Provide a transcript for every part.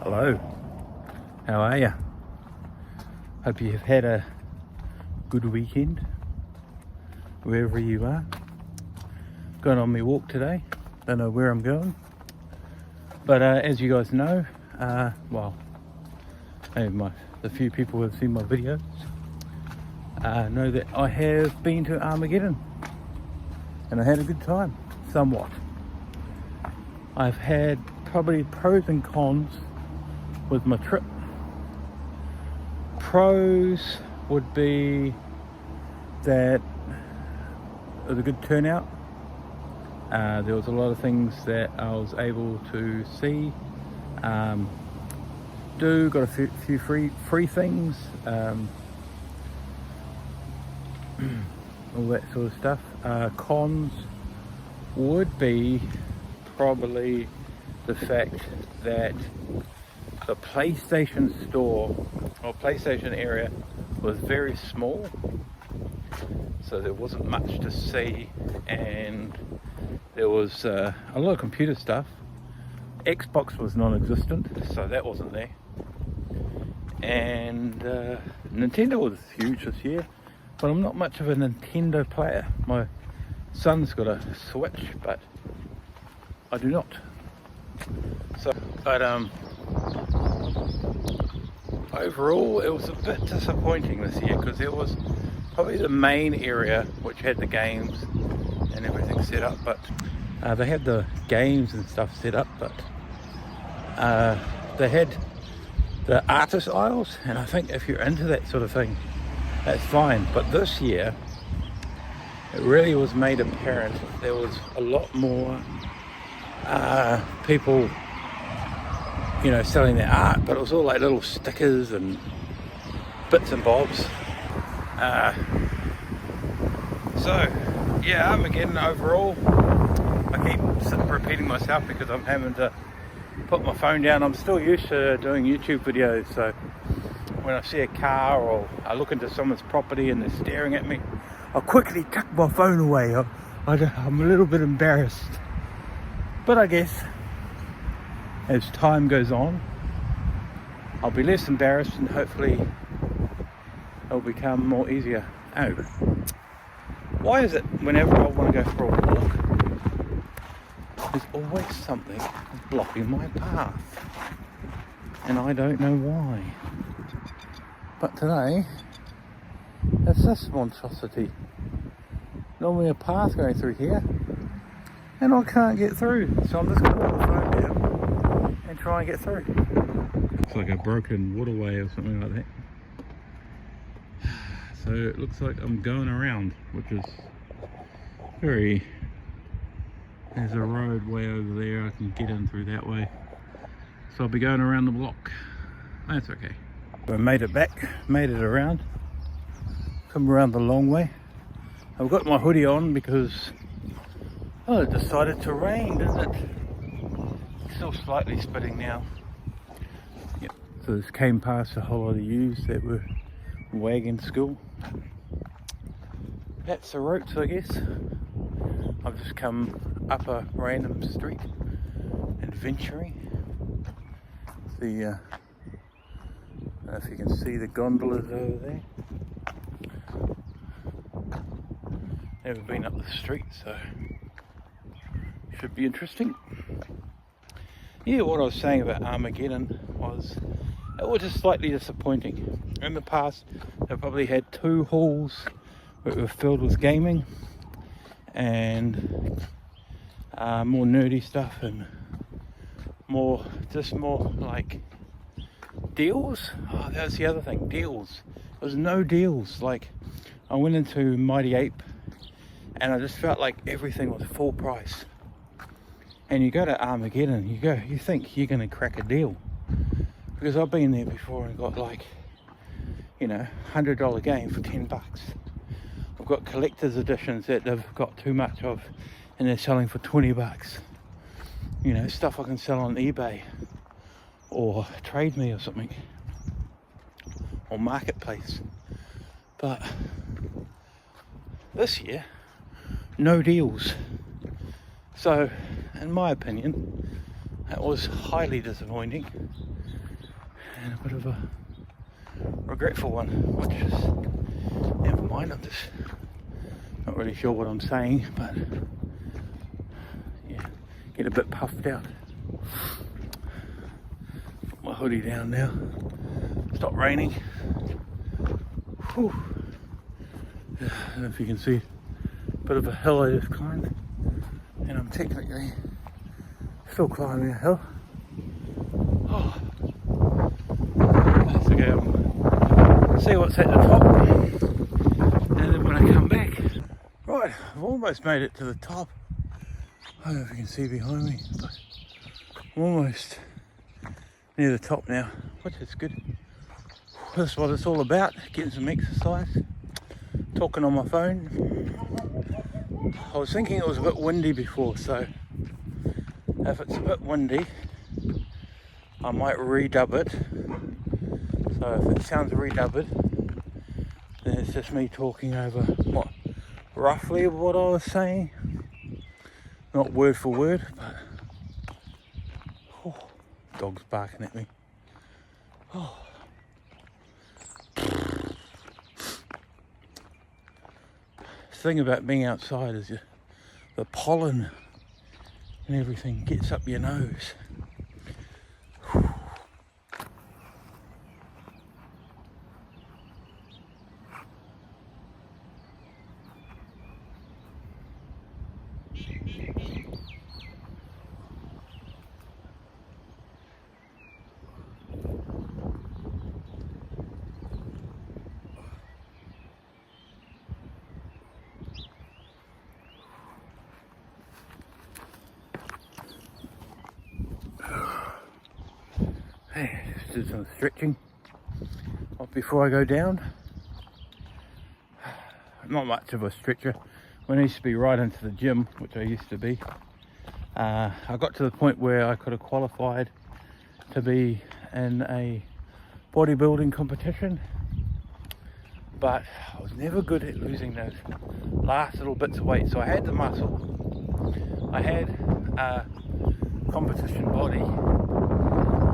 Hello, how are you? Hope you've had a good weekend wherever you are. Going on my walk today, don't know where I'm going, but as you guys know, the few people who have seen my videos know that I have been to Armageddon and I had a good time, somewhat. I've had probably pros and cons with my trip. Pros would be that it was a good turnout. There was a lot of things that I was able to see, got a few free things, all that sort of stuff. Cons would be probably the fact that the PlayStation store or PlayStation area was very small, so there wasn't much to see, and there was a lot of computer stuff. Xbox was non-existent, so that wasn't there, and Nintendo was huge this year, but I'm not much of a Nintendo player. My son's got a Switch, but I do not. So, but overall it was a bit disappointing this year, because it was probably the main area which had the games and everything set up, but they had the games and stuff set up, but they had the artist aisles, and I think if you're into that sort of thing, that's fine. But this year it really was made apparent there was a lot more people, you know, selling their art, but it was all like little stickers and bits and bobs. So yeah, Armageddon overall, I keep repeating myself because I'm having to put my phone down. I'm still used to doing YouTube videos, so when I see a car or I look into someone's property and they're staring at me, I'll quickly tuck my phone away. I'm a little bit embarrassed, but I guess as time goes on I'll be less embarrassed, and hopefully it'll become more easier. Oh, why is it whenever I want to go for a walk, there's always something blocking my path, and I don't know why. But today it's this monstrosity. Normally a path going through here, and I can't get through, so I'm just going to put the phone down and try and get through. It's like a broken waterway or something like that. So it looks like I'm going around, which is very... There's a road way over there, I can get in through that way. So I'll be going around the block. That's okay. I made it back, made it around. Come around the long way. I've got my hoodie on because, oh, it decided to rain, didn't it? It's still slightly spitting now. Yep. So this came past a whole lot of ewes that were wagging school. That's the routes, I guess. I've just come up a random street, adventuring. I don't know if you can see the gondolas over there. Never been up the street, so should be interesting. Yeah, what I was saying about Armageddon was it was just slightly disappointing. In the past, they probably had 2 halls that were filled with gaming and more nerdy stuff, and more like deals. Oh, that was the other thing, deals. There was no deals. Like, I went into Mighty Ape and I just felt like everything was full price. And you go to Armageddon, you think you're gonna crack a deal, because I've been there before and got, like, you know, $100 game for $10. I've got collector's editions that they've got too much of and they're selling for $20. You know, stuff I can sell on eBay or Trade Me or something, or Marketplace. But this year, no deals. So in my opinion, that was highly disappointing. and a bit of a regretful one, which is, never mind, I'm just not really sure what I'm saying, but yeah, get a bit puffed out. Put my hoodie down now. Stop raining. Whew. I don't know if you can see a bit of a hill I just climbed, and I'm technically still climbing a hill. Oh. Let's go see what's at the top, and then when I come back. Right, I've almost made it to the top. I don't know if you can see behind me, but I'm almost near the top now, which is good. That's what it's all about, getting some exercise, talking on my phone. I was thinking it was a bit windy before, so if it's a bit windy, I might redub it. So if it sounds redubbed, then it's just me talking over what roughly what I was saying, not word for word, but oh, dog's barking at me. Oh. The thing about being outside is the pollen and everything gets up your nose. Hey, just do some stretching before I go down. Not much of a stretcher. When I used to be right into the gym, which I used to be, I got to the point where I could have qualified to be in a bodybuilding competition, but I was never good at losing those last little bits of weight. So I had the muscle, I had a competition body,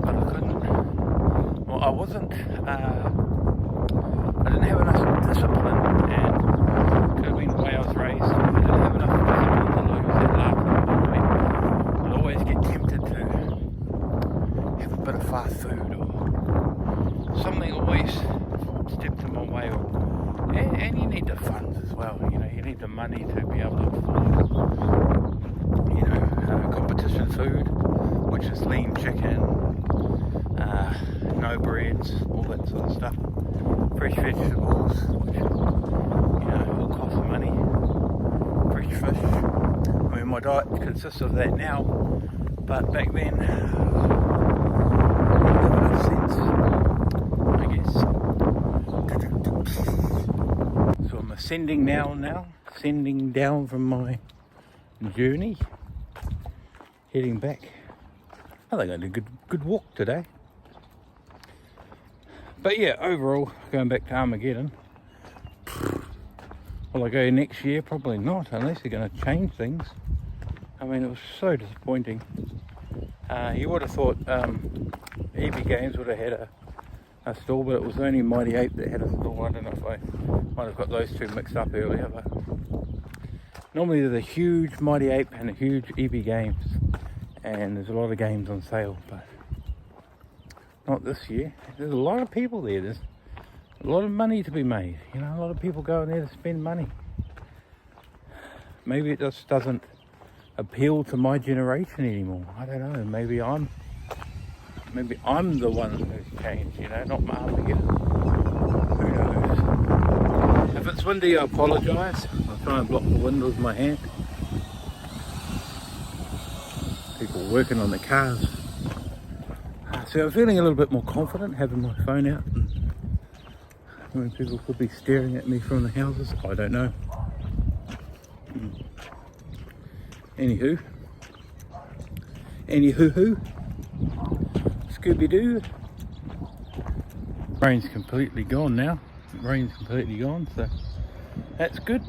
but I couldn't, well, I didn't have enough discipline, and could have been the way I was raised. I didn't have enough discipline to lose that last little bit of weight. I'd always get tempted to have a bit of fast food, or something always stepped in my way, and you need the funds as well, you know, you need the money to be able to afford, you know, competition food, which is lean chicken, no breads, all that sort of stuff, fresh vegetables, which, you know, all cost money, fresh fish. I mean, my diet consists of that now, but back then, it didn't make sense, I guess. So I'm ascending now, ascending down from my journey, heading back. I think I did a good walk today. But yeah, overall, going back to Armageddon, will I go next year? Probably not, unless they're going to change things. I mean, it was so disappointing. You would have thought EB Games would have had a stall, but it was only Mighty Ape that had a stall. I don't know if I might have got those two mixed up earlier, but normally there's a huge Mighty Ape and a huge EB Games, and there's a lot of games on sale, but not this year. There's a lot of people there. There's a lot of money to be made. You know, a lot of people going there to spend money. Maybe it just doesn't appeal to my generation anymore. I don't know. Maybe I'm the one who's changed. You know, not Armageddon. Who knows? If it's windy, I apologise. I'll try and block the window with my hand. People working on the cars. So I'm feeling a little bit more confident having my phone out, and when people could be staring at me from the houses, I don't know. Anywho, Scooby-Doo. Rain's completely gone now. Rain's completely gone, so that's good.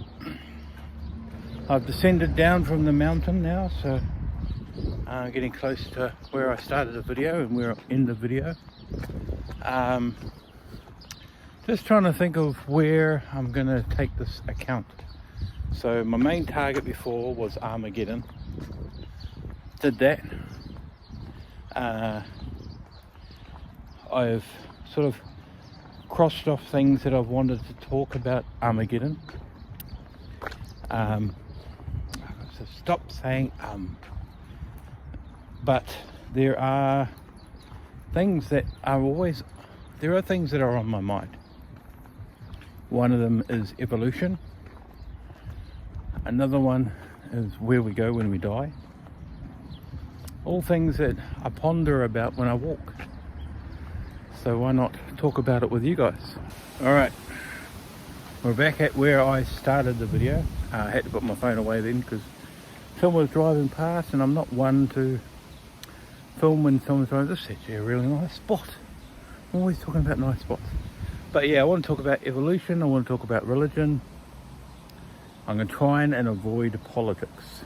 I've descended down from the mountain now, so Getting close to where I started the video and where I end the video. Just trying to think of where I'm going to take this account. So my main target before was Armageddon. Did that. I've sort of crossed off things that I've wanted to talk about Armageddon. So stop saying but there are things that are on my mind. One of them is evolution. Another one is where we go when we die. All things that I ponder about when I walk. So why not talk about it with you guys? Alright, we're back at where I started the video. I had to put my phone away then because someone was driving past, and I'm not one to film when someone's driving. This is actually a really nice spot. I'm always talking about nice spots. But yeah, I want to talk about evolution. I want to talk about religion. I'm going to try and avoid politics.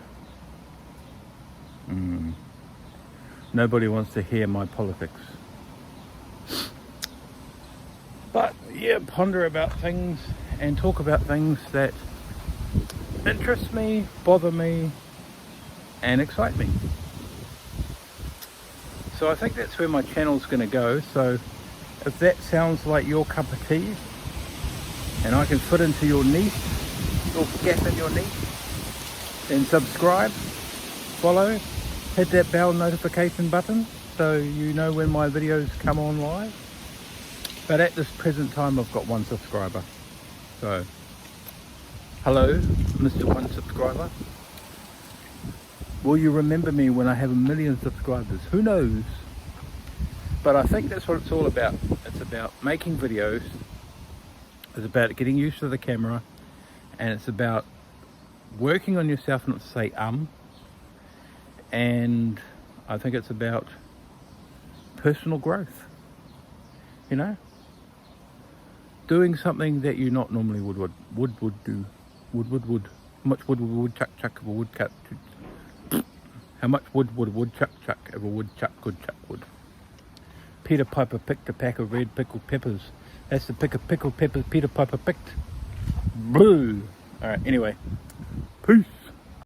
Nobody wants to hear my politics. But yeah, ponder about things and talk about things that interest me, bother me, and excite me. So I think that's where my channel's going to go. So if that sounds like your cup of tea and I can fit into your niche, your gap in your niche, then subscribe, follow, hit that bell notification button so you know when my videos come on live. But at this present time I've got 1 subscriber. So hello, Mr. 1 subscriber. Will you remember me when I have 1 million subscribers? Who knows? But I think that's what it's all about. It's about making videos. It's about getting used to the camera. And it's about working on yourself not to say and I think it's about personal growth, you know, doing something that you not normally would do. How much wood woodchuck chuck if a woodchuck? How much wood woodchuck chuck if a woodchuck could chuck wood? Peter Piper picked a pack of red pickled peppers. That's the pick of pickled peppers Peter Piper picked. Blue. All right. Anyway, peace.